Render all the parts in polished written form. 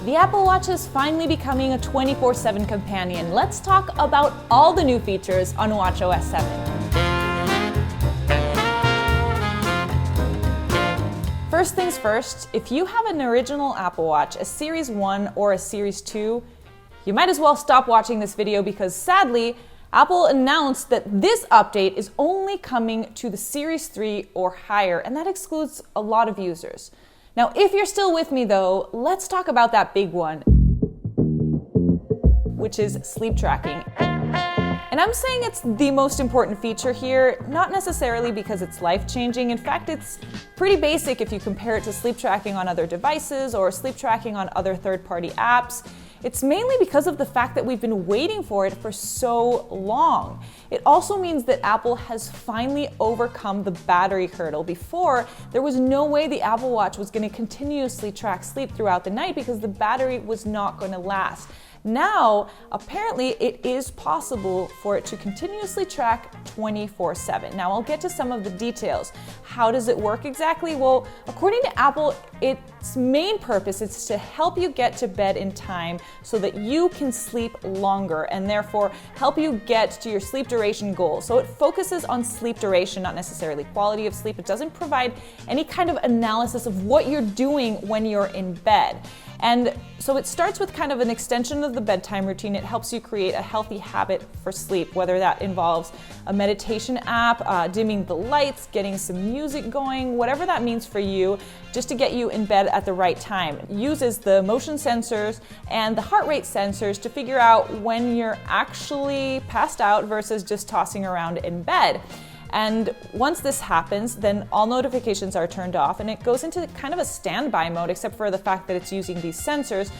The Apple Watch is finally becoming a 24/7 companion. Let's talk about all the new features on WatchOS 7. First things first, if you have an original Apple Watch, a Series 1 or a Series 2, you might as well stop watching this video because sadly, Apple announced that this update is only coming to the Series 3 or higher, and that excludes a lot of users. Now, if you're still with me though, let's talk about that big one, which is sleep tracking. And I'm saying it's the most important feature here, not necessarily because it's life-changing. In fact, it's pretty basic if you compare it to sleep tracking on other devices or sleep tracking on other third-party apps. It's mainly because of the fact that we've been waiting for it for so long. It also means that Apple has finally overcome the battery hurdle. Before, there was no way the Apple Watch was going to continuously track sleep throughout the night because the battery was not going to last. Now, apparently, it is possible for it to continuously track 24/7. Now, I'll get to some of the details. How does it work exactly? Well, according to Apple, its main purpose is to help you get to bed in time so that you can sleep longer and therefore help you get to your sleep duration goal. So it focuses on sleep duration, not necessarily quality of sleep. It doesn't provide any kind of analysis of what you're doing when you're in bed. And so it starts with kind of an extension of the bedtime routine. It helps you create a healthy habit for sleep, whether that involves a meditation app, dimming the lights, getting some music going, whatever that means for you, just to get you in bed at the right time. It uses the motion sensors and the heart rate sensors to figure out when you're actually passed out versus just tossing around in bed. And once this happens, then all notifications are turned off and it goes into kind of a standby mode, except for the fact that it's using these sensors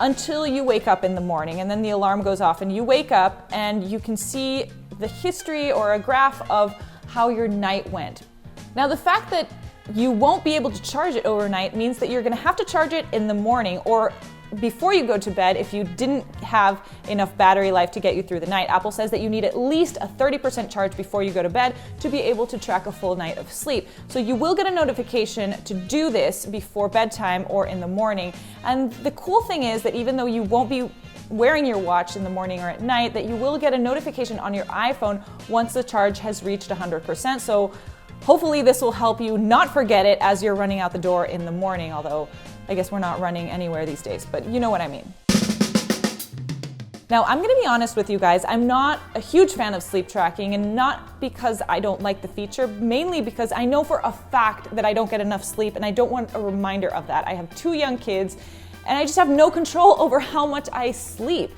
until you wake up in the morning. And then the alarm goes off and you wake up and you can see the history or a graph of how your night went. Now, the fact that you won't be able to charge it overnight means that you're going to have to charge it in the morning or before you go to bed if you didn't have enough battery life to get you through the night. Apple says that you need at least a 30% charge before you go to bed to be able to track a full night of sleep. So you will get a notification to do this before bedtime or in the morning. And the cool thing is that even though you won't be wearing your watch in the morning or at night, that you will get a notification on your iPhone once the charge has reached 100%. So hopefully this will help you not forget it as you're running out the door in the morning, although I guess we're not running anywhere these days, but you know what I mean. Now, I'm going to be honest with you guys, I'm not a huge fan of sleep tracking, and not because I don't like the feature, mainly because I know for a fact that I don't get enough sleep and I don't want a reminder of that. I have 2 young kids and I just have no control over how much I sleep.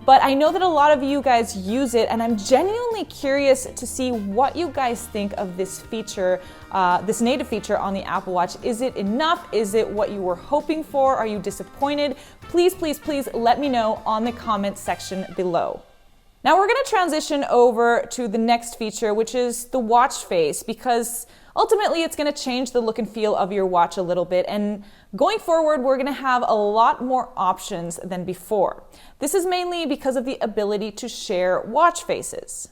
But I know that a lot of you guys use it, and I'm genuinely curious to see what you guys think of this feature, this native feature on the Apple Watch. Is it enough? Is it what you were hoping for? Are you disappointed? Please, please, please let me know on the comments section below. Now we're going to transition over to the next feature, which is the watch face, because ultimately it's going to change the look and feel of your watch a little bit, and going forward we're going to have a lot more options than before. This is mainly because of the ability to share watch faces.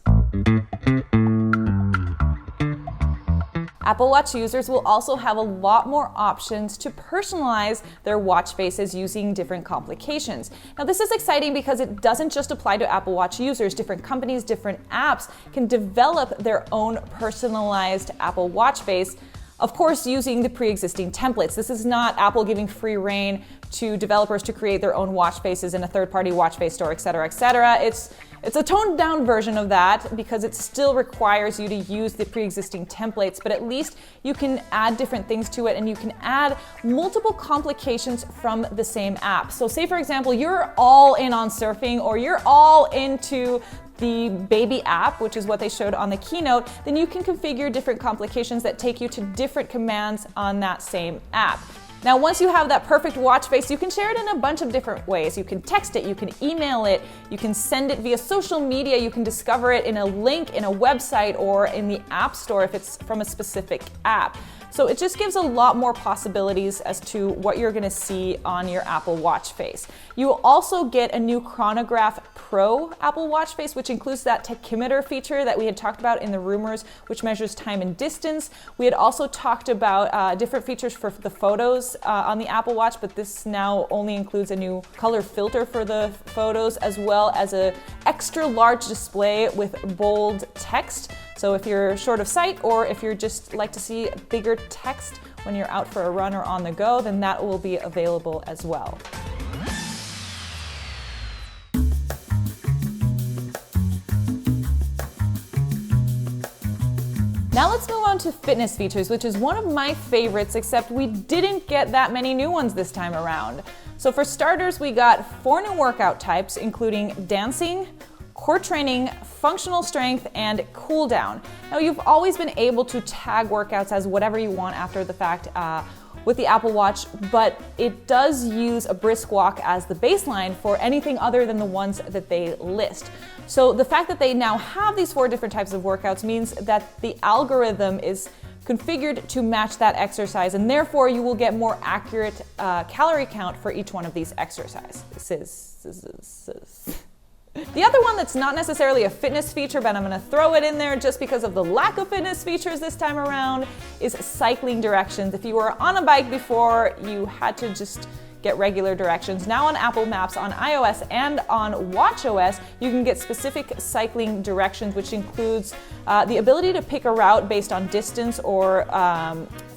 Apple Watch users will also have a lot more options to personalize their watch faces using different complications. Now, this is exciting because it doesn't just apply to Apple Watch users. Different companies, different apps can develop their own personalized Apple Watch face, of course, using the pre-existing templates. This is not Apple giving free rein to developers to create their own watch faces in a third-party watch face store, etc., etc. It's a toned-down version of that because it still requires you to use the pre-existing templates, but at least you can add different things to it and you can add multiple complications from the same app. So say, for example, you're all in on surfing or you're all into the baby app, which is what they showed on the keynote, then you can configure different complications that take you to different commands on that same app. Now, once you have that perfect watch face, you can share it in a bunch of different ways. You can text it, you can email it, you can send it via social media, you can discover it in a link in a website or in the App Store if it's from a specific app. So it just gives a lot more possibilities as to what you're gonna see on your Apple Watch face. You will also get a new Chronograph Pro Apple Watch face, which includes that tachymeter feature that we had talked about in the rumors, which measures time and distance. We had also talked about different features for the photos on the Apple Watch, but this now only includes a new color filter for the photos, as well as an extra large display with bold text. So if you're short of sight, or if you're just like to see bigger text when you're out for a run or on the go, then that will be available as well. Now let's move on to fitness features, which is one of my favorites, except we didn't get that many new ones this time around. So for starters, we got 4 new workout types, including dancing, core training, functional strength, and cool down. Now you've always been able to tag workouts as whatever you want after the fact with the Apple Watch, but it does use a brisk walk as the baseline for anything other than the ones that they list. So the fact that they now have these 4 different types of workouts means that the algorithm is configured to match that exercise, and therefore you will get more accurate calorie count for each one of these exercises. The other one that's not necessarily a fitness feature, but I'm gonna throw it in there just because of the lack of fitness features this time around, is cycling directions. If you were on a bike before, you had to just get regular directions. Now on Apple Maps, on iOS, and on WatchOS, you can get specific cycling directions, which includes the ability to pick a route based on distance or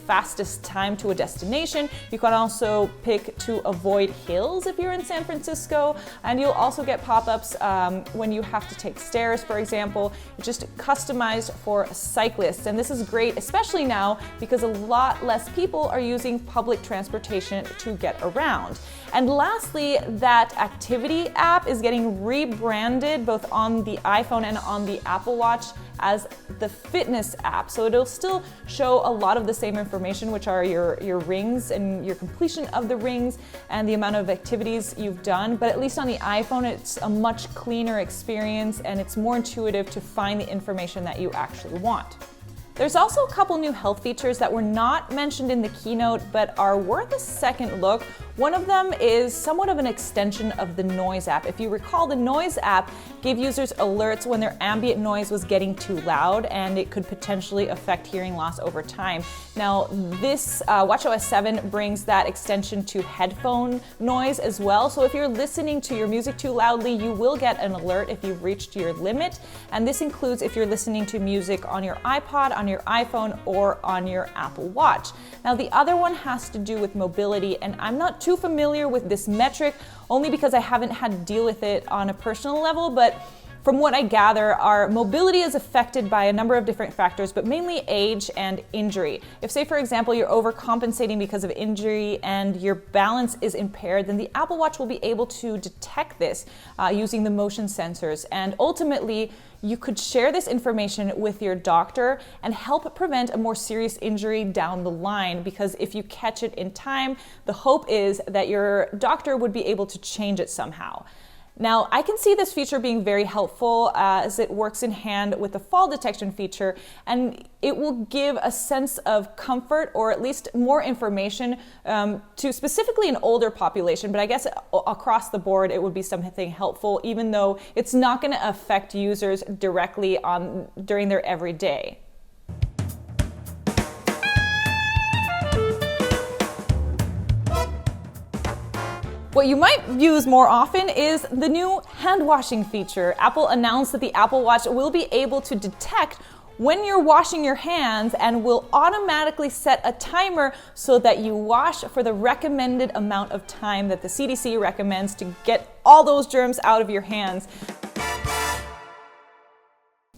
fastest time to a destination. You can also pick to avoid hills if you're in San Francisco, and you'll also get pop-ups when you have to take stairs, for example. It's just customized for cyclists, and this is great, especially now because a lot less people are using public transportation to get around. And lastly, that activity app is getting rebranded both on the iPhone and on the Apple Watch as the fitness app. So it'll still show a lot of the same information, which are your rings and your completion of the rings and the amount of activities you've done. But at least on the iPhone, it's a much cleaner experience and it's more intuitive to find the information that you actually want. There's also a couple new health features that were not mentioned in the keynote but are worth a second look. One of them is somewhat of an extension of the Noise app. If you recall, the Noise app gave users alerts when their ambient noise was getting too loud, and it could potentially affect hearing loss over time. Now, this WatchOS 7 brings that extension to headphone noise as well. So if you're listening to your music too loudly, you will get an alert if you've reached your limit. And this includes if you're listening to music on your iPod, on your iPhone, or on your Apple Watch. Now, the other one has to do with mobility, and I'm not too familiar with this metric, only because I haven't had to deal with it on a personal level, but from what I gather, our mobility is affected by a number of different factors, but mainly age and injury. If, say, for example, you're overcompensating because of injury and your balance is impaired, then the Apple Watch will be able to detect this using the motion sensors. And ultimately, you could share this information with your doctor and help prevent a more serious injury down the line, because if you catch it in time, the hope is that your doctor would be able to change it somehow. Now, I can see this feature being very helpful as it works in hand with the fall detection feature, and it will give a sense of comfort, or at least more information to specifically an older population, but I guess across the board it would be something helpful, even though it's not going to affect users directly during their everyday. What you might use more often is the new hand washing feature. Apple announced that the Apple Watch will be able to detect when you're washing your hands and will automatically set a timer so that you wash for the recommended amount of time that the CDC recommends to get all those germs out of your hands.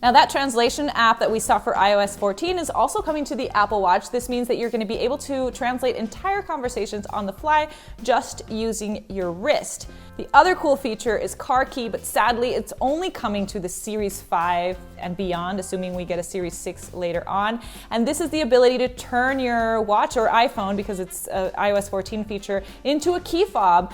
Now, that translation app that we saw for iOS 14 is also coming to the Apple Watch. This means that you're going to be able to translate entire conversations on the fly just using your wrist. The other cool feature is Car Key, but sadly it's only coming to the Series 5 and beyond, assuming we get a Series 6 later on. And this is the ability to turn your watch or iPhone, because it's an iOS 14 feature, into a key fob,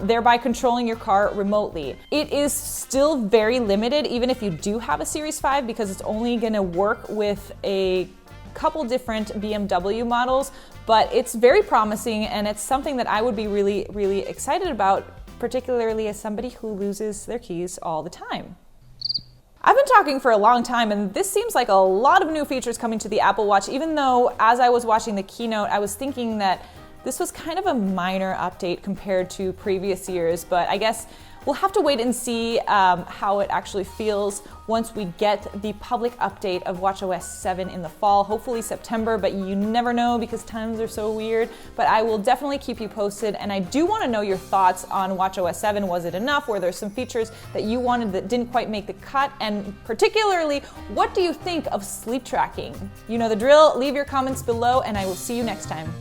thereby controlling your car remotely. It is still very limited, even if you do have a Series 5, because it's only going to work with a couple different BMW models, but it's very promising and it's something that I would be really, really excited about, particularly as somebody who loses their keys all the time. I've been talking for a long time, and this seems like a lot of new features coming to the Apple Watch, even though as I was watching the keynote, I was thinking that this was kind of a minor update compared to previous years, but I guess we'll have to wait and see how it actually feels once we get the public update of WatchOS 7 in the fall, hopefully September, but you never know because times are so weird. But I will definitely keep you posted, and I do want to know your thoughts on WatchOS 7. Was it enough? Were there some features that you wanted that didn't quite make the cut? And particularly, what do you think of sleep tracking? You know the drill. Leave your comments below, and I will see you next time.